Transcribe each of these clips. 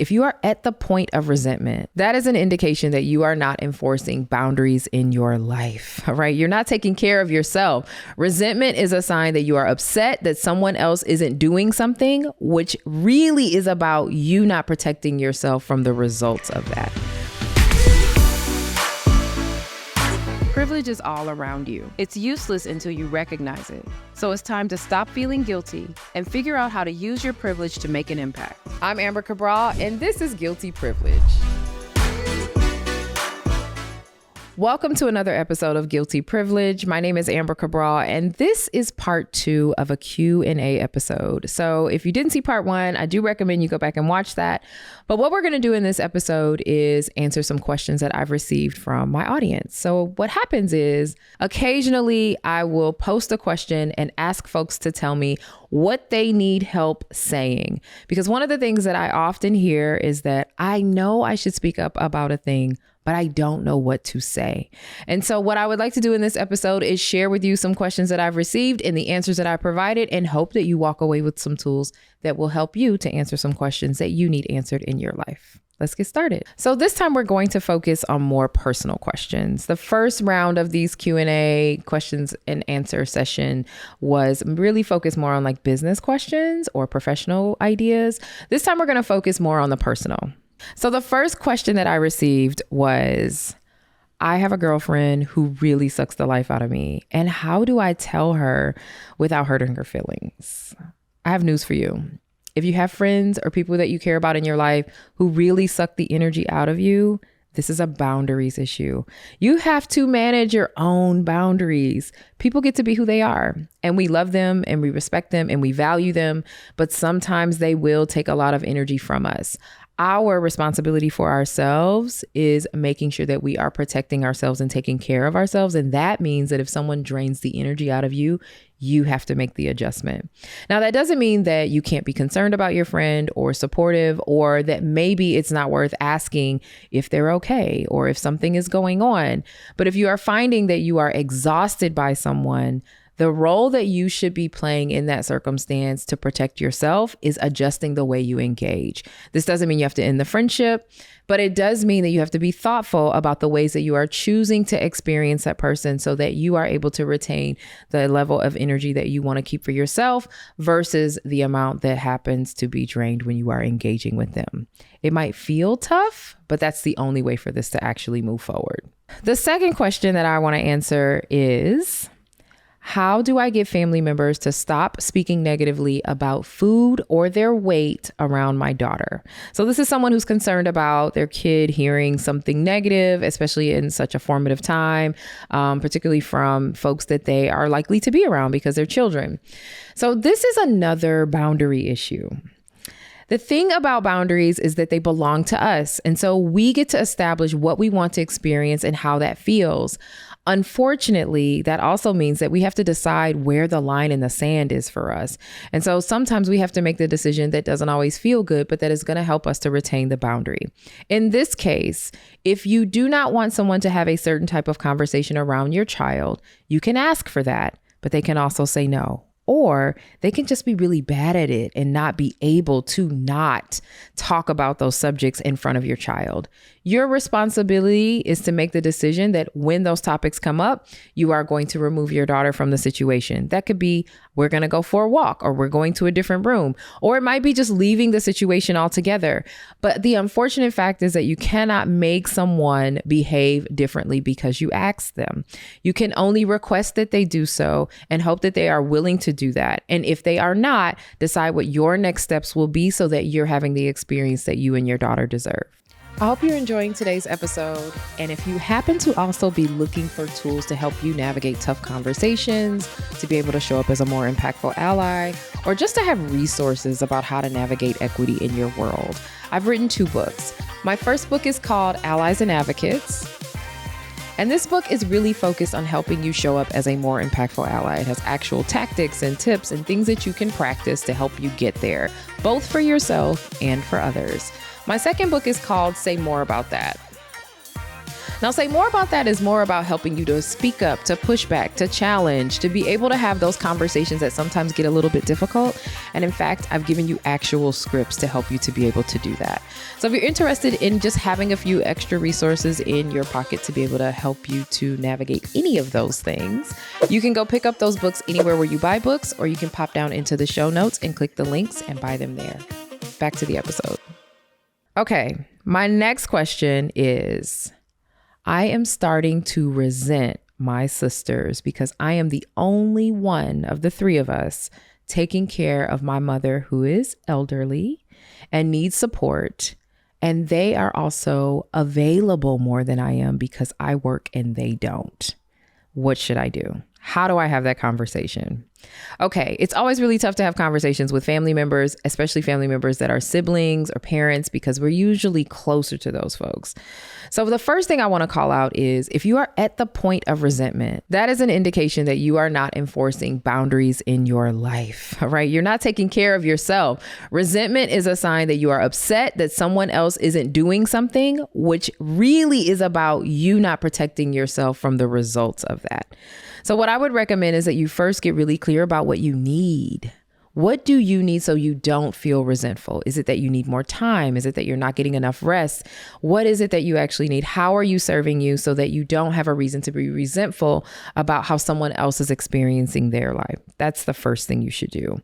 if you are at the point of resentment, that is an indication that you are not enforcing boundaries in your life, right? You're not taking care of yourself. Resentment is a sign that you are upset that someone else isn't doing something, which really is about you not protecting yourself from the results of that. Privilege is all around you. It's useless until you recognize it. So it's time to stop feeling guilty and figure out how to use your privilege to make an impact. I'm Amber Cabral, and this is Guilty Privilege. Welcome to another episode of Guilty Privilege. My name is Amber Cabral, and this is part 2 of a Q&A episode. So if you didn't see part 1, I do recommend you go back and watch that. But what we're going to do in this episode is answer some questions that I've received from my audience. So what happens is occasionally I will post a question and ask folks to tell me what they need help saying. Because one of the things that I often hear is that I know I should speak up about a thing, but I don't know what to say. And so what I would like to do in this episode is share with you some questions that I've received and the answers that I provided, and hope that you walk away with some tools that will help you to answer some questions that you need answered in your life. Let's get started. So this time we're going to focus on more personal questions. The first round of these Q&A questions and answer session was really focused more on like business questions or professional ideas. This time we're going to focus more on the personal. So the first question that I received was, I have a girlfriend who really sucks the life out of me. And how do I tell her without hurting her feelings? I have news for you. If you have friends or people that you care about in your life who really suck the energy out of you, this is a boundaries issue. You have to manage your own boundaries. People get to be who they are, and we love them and we respect them and we value them, but sometimes they will take a lot of energy from us. Our responsibility for ourselves is making sure that we are protecting ourselves and taking care of ourselves. And that means that if someone drains the energy out of you, you have to make the adjustment. Now, that doesn't mean that you can't be concerned about your friend or supportive, or that maybe it's not worth asking if they're okay or if something is going on. But if you are finding that you are exhausted by someone, the role that you should be playing in that circumstance to protect yourself is adjusting the way you engage. This doesn't mean you have to end the friendship, but it does mean that you have to be thoughtful about the ways that you are choosing to experience that person so that you are able to retain the level of energy that you want to keep for yourself versus the amount that happens to be drained when you are engaging with them. It might feel tough, but that's the only way for this to actually move forward. The second question that I want to answer is, how do I get family members to stop speaking negatively about food or their weight around my daughter? So this is someone who's concerned about their kid hearing something negative, especially in such a formative time, particularly from folks that they are likely to be around because they're children. So this is another boundary issue. The thing about boundaries is that they belong to us. And so we get to establish what we want to experience and how that feels. Unfortunately, that also means that we have to decide where the line in the sand is for us. And so sometimes we have to make the decision that doesn't always feel good, but that is going to help us to retain the boundary. In this case, if you do not want someone to have a certain type of conversation around your child, you can ask for that, but they can also say no. Or they can just be really bad at it and not be able to not talk about those subjects in front of your child. Your responsibility is to make the decision that when those topics come up, you are going to remove your daughter from the situation. That could be, we're going to go for a walk, or we're going to a different room, or it might be just leaving the situation altogether. But the unfortunate fact is that you cannot make someone behave differently because you ask them. You can only request that they do so and hope that they are willing to do that. And if they are not, decide what your next steps will be so that you're having the experience that you and your daughter deserve. I hope you're enjoying today's episode. And if you happen to also be looking for tools to help you navigate tough conversations, to be able to show up as a more impactful ally, or just to have resources about how to navigate equity in your world, I've written 2 books. My first book is called Allies and Advocates. And this book is really focused on helping you show up as a more impactful ally. It has actual tactics and tips and things that you can practice to help you get there, both for yourself and for others. My second book is called Say More About That. Now, Say More About That is more about helping you to speak up, to push back, to challenge, to be able to have those conversations that sometimes get a little bit difficult. And in fact, I've given you actual scripts to help you to be able to do that. So if you're interested in just having a few extra resources in your pocket to be able to help you to navigate any of those things, you can go pick up those books anywhere where you buy books, or you can pop down into the show notes and click the links and buy them there. Back to the episode. Okay, my next question is, I am starting to resent my sisters because I am the only one of the three of us taking care of my mother, who is elderly and needs support. And they are also available more than I am because I work and they don't. What should I do? How do I have that conversation? Okay, it's always really tough to have conversations with family members, especially family members that are siblings or parents, because we're usually closer to those folks. So the first thing I want to call out is, if you are at the point of resentment, that is an indication that you are not enforcing boundaries in your life, right? You're not taking care of yourself. Resentment is a sign that you are upset that someone else isn't doing something, which really is about you not protecting yourself from the results of that. So what I would recommend is that you first get really clear about what you need. What do you need so you don't feel resentful? Is it that you need more time? Is it that you're not getting enough rest? What is it that you actually need? How are you serving you so that you don't have a reason to be resentful about how someone else is experiencing their life? That's the first thing you should do.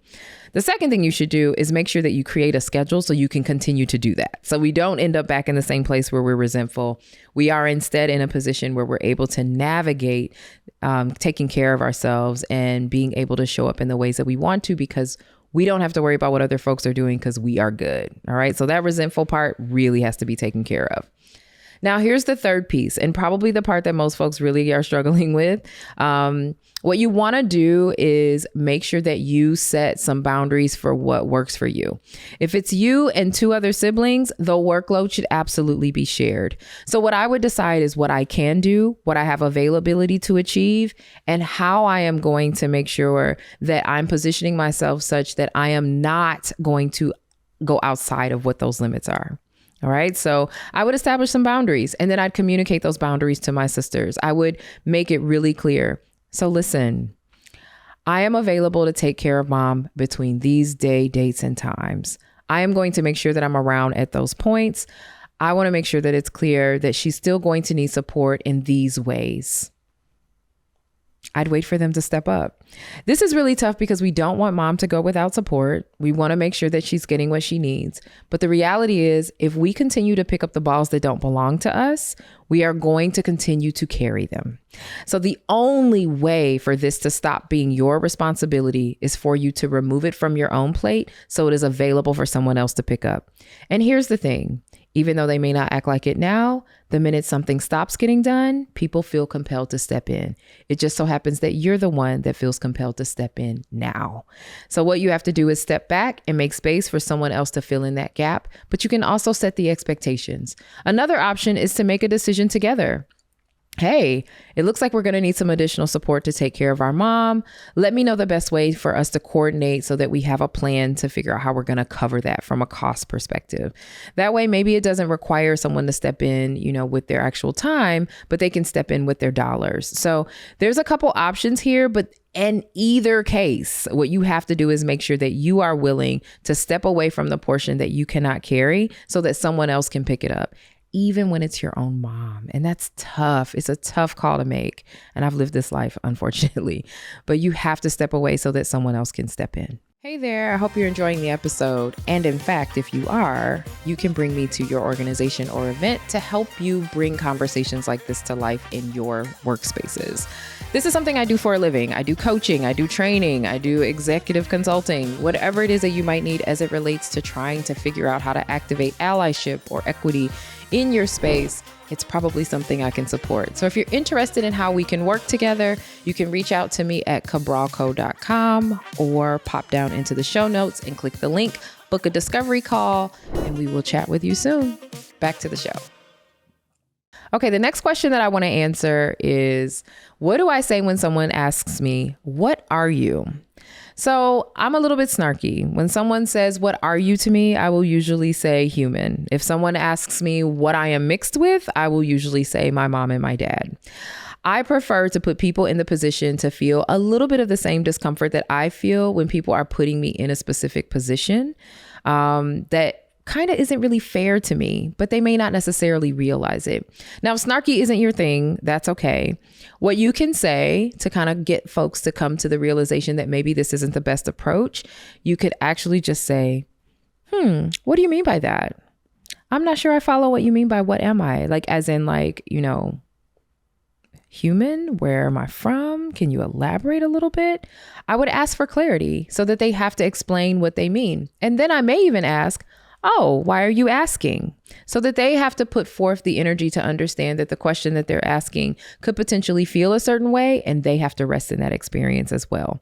The second thing you should do is make sure that you create a schedule so you can continue to do that. So we don't end up back in the same place where we're resentful. We are instead in a position where we're able to navigate taking care of ourselves and being able to show up in the ways that we want to, because we don't have to worry about what other folks are doing because we are good. All right. So that resentful part really has to be taken care of. Now, here's the third piece, and probably the part that most folks really are struggling with. What you want to do is make sure that you set some boundaries for what works for you. If it's you and two other siblings, the workload should absolutely be shared. So what I would decide is what I can do, what I have availability to achieve, and how I am going to make sure that I'm positioning myself such that I am not going to go outside of what those limits are. All right. So I would establish some boundaries, and then I'd communicate those boundaries to my sisters. I would make it really clear. So listen, I am available to take care of mom between these dates and times. I am going to make sure that I'm around at those points. I want to make sure that it's clear that she's still going to need support in these ways. I'd wait for them to step up. This is really tough because we don't want mom to go without support. We want to make sure that she's getting what she needs. But the reality is, if we continue to pick up the balls that don't belong to us, we are going to continue to carry them. So the only way for this to stop being your responsibility is for you to remove it from your own plate so it is available for someone else to pick up. And here's the thing. Even though they may not act like it now, the minute something stops getting done, people feel compelled to step in. It just so happens that you're the one that feels compelled to step in now. So what you have to do is step back and make space for someone else to fill in that gap. But you can also set the expectations. Another option is to make a decision together. Hey, it looks like we're going to need some additional support to take care of our mom. Let me know the best way for us to coordinate so that we have a plan to figure out how we're going to cover that from a cost perspective. That way, maybe it doesn't require someone to step in, with their actual time, but they can step in with their dollars. So there's a couple options here, but in either case, what you have to do is make sure that you are willing to step away from the portion that you cannot carry so that someone else can pick it up, even when it's your own mom. And that's tough. It's a tough call to make. And I've lived this life, unfortunately, but you have to step away so that someone else can step in. Hey there, I hope you're enjoying the episode. And in fact, if you are, you can bring me to your organization or event to help you bring conversations like this to life in your workspaces. This is something I do for a living. I do coaching, I do training, I do executive consulting, whatever it is that you might need as it relates to trying to figure out how to activate allyship or equity in your space. It's probably something I can support. So if you're interested in how we can work together, you can reach out to me at cabralco.com or pop down into the show notes and click the link, book a discovery call, and we will chat with you soon. Back to the show. Okay, the next question that I want to answer is, what do I say when someone asks me, what are you? So I'm a little bit snarky. When someone says, "What are you to me?" I will usually say human. If someone asks me what I am mixed with, I will usually say my mom and my dad. I prefer to put people in the position to feel a little bit of the same discomfort that I feel when people are putting me in a specific position that kind of isn't really fair to me, but they may not necessarily realize it. Now, if snarky isn't your thing, that's okay. What you can say to kind of get folks to come to the realization that maybe this isn't the best approach, you could actually just say, what do you mean by that? I'm not sure I follow what you mean by what am I? Like, as in like, human, where am I from? Can you elaborate a little bit? I would ask for clarity so that they have to explain what they mean. And then I may even ask, oh, why are you asking? So that they have to put forth the energy to understand that the question that they're asking could potentially feel a certain way, and they have to rest in that experience as well.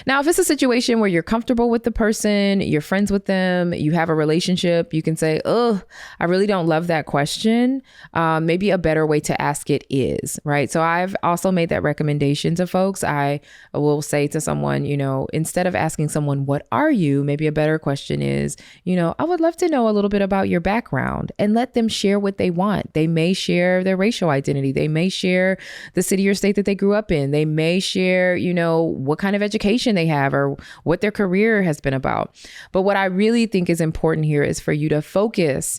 Now, if it's a situation where you're comfortable with the person, you're friends with them, you have a relationship, you can say, I really don't love that question. Maybe a better way to ask it is, right? So I've also made that recommendation to folks. I will say to someone, instead of asking someone, what are you? Maybe a better question is, I would love to know a little bit about your background, and let them share what they want. They may share their racial identity. They may share the city or state that they grew up in. They may share, what kind of education they have or what their career has been about. But what I really think is important here is for you to focus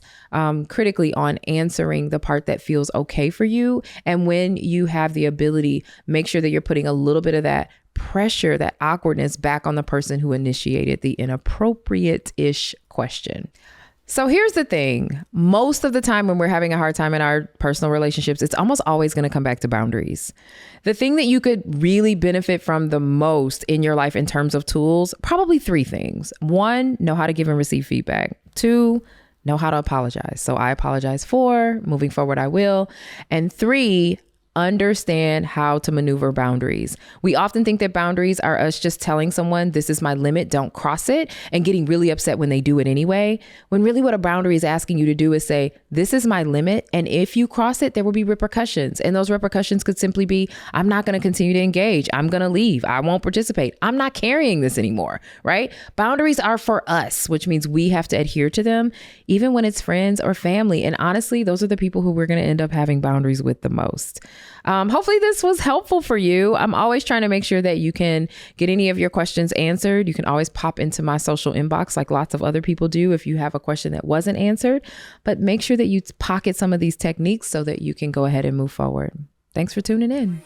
critically on answering the part that feels okay for you. And when you have the ability, make sure that you're putting a little bit of that pressure, that awkwardness back on the person who initiated the inappropriate-ish question. So here's the thing. Most of the time when we're having a hard time in our personal relationships, it's almost always going to come back to boundaries. The thing that you could really benefit from the most in your life in terms of tools, probably 3 things. 1, know how to give and receive feedback. 2, know how to apologize. So I apologize for, moving forward I will. And 3, understand how to maneuver boundaries. We often think that boundaries are us just telling someone, this is my limit, don't cross it, and getting really upset when they do it anyway. When really what a boundary is asking you to do is say, this is my limit, and if you cross it, there will be repercussions. And those repercussions could simply be, I'm not going to continue to engage. I'm going to leave. I won't participate. I'm not carrying this anymore, right? Boundaries are for us, which means we have to adhere to them, even when it's friends or family. And honestly, those are the people who we're going to end up having boundaries with the most. Hopefully this was helpful for you. I'm always trying to make sure that you can get any of your questions answered. You can always pop into my social inbox like lots of other people do if you have a question that wasn't answered, but make sure that you pocket some of these techniques so that you can go ahead and move forward. Thanks for tuning in.